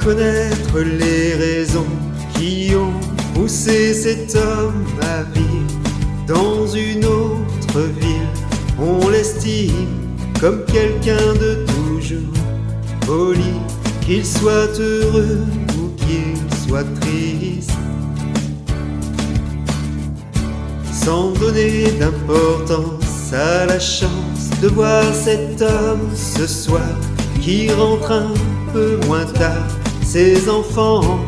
connaître les raisons qui ont poussé cet homme à vivre dans une autre ville. On l'estime comme quelqu'un de toujours poli, qu'il soit heureux ou qu'il soit triste, sans donner d'importance à la chance de voir cet homme ce soir qui rentre un peu moins tard. Ses enfants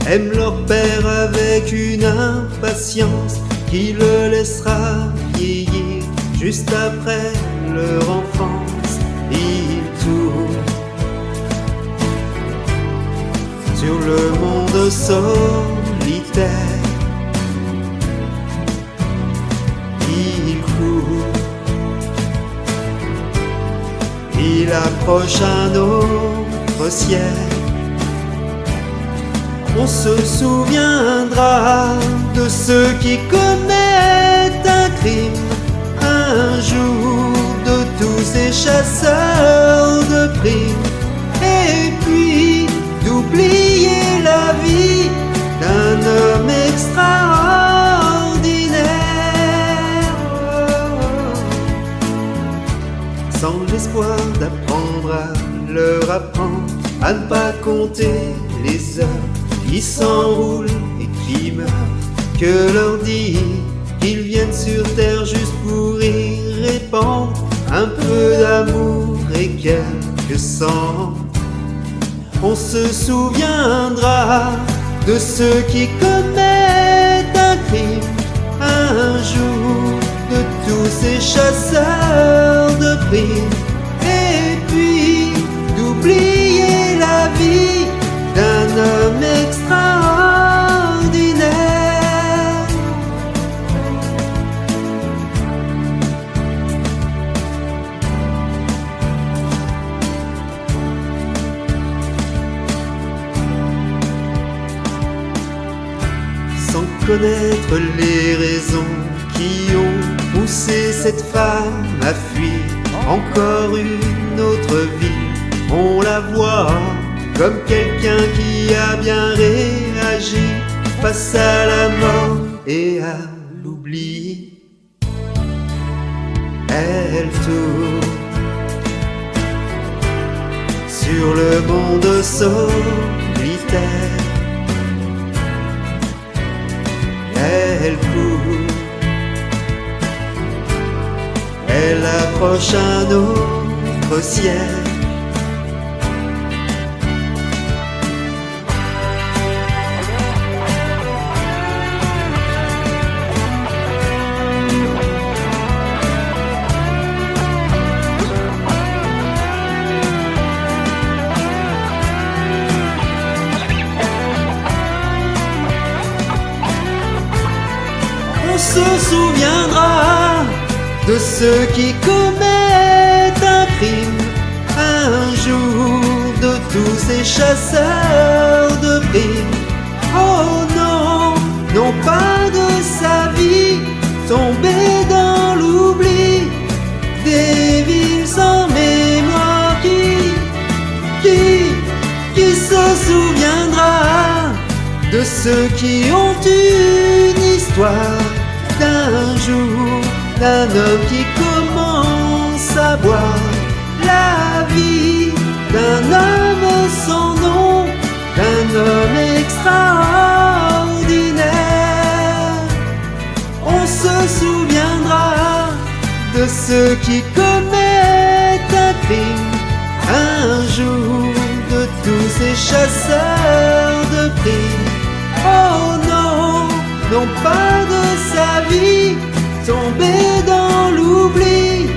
aiment leur père avec une impatience qui le laissera vieillir juste après leur enfance. Il tourne sur le monde solitaire, il court, il approche un autre ciel. On se souviendra de ceux qui commettent un crime un jour, de tous ces chasseurs de primes, et puis d'oublier la vie d'un homme extraordinaire, sans l'espoir d'apprendre à leur apprendre à ne pas compter les heures qui s'enroulent et qui meurent, que leur dire qu'ils viennent sur terre juste pour y répandre un peu d'amour et quelques sangs. On se souviendra de ceux qui commettent un crime un jour, de tous ces chasseurs de primes, et puis d'oublier la vie d'un homme extraordinaire. Sans connaître les raisons qui ont poussé cette femme à fuir encore une autre vie, on la voit comme quelqu'un qui a bien réagi face à la mort et à l'oubli. Elle tourne sur le monde solitaire, elle court, elle approche un autre ciel. On se souviendra de ceux qui commettent un crime un jour, de tous ces chasseurs de primes. Oh non, non pas de sa vie tombée dans l'oubli, des villes sans mémoire qui se souviendra de ceux qui ont une histoire d'un jour, d'un homme qui commence à boire la vie d'un homme sans nom, d'un homme extraordinaire. On se souviendra de ceux qui commettent un crime un jour, de tous ces chasseurs de primes. Oh non, non pas de sa vie tombée dans l'oubli,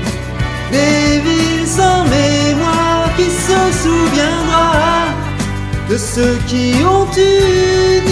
des villes sans mémoire qui se souviendra de ceux qui ont une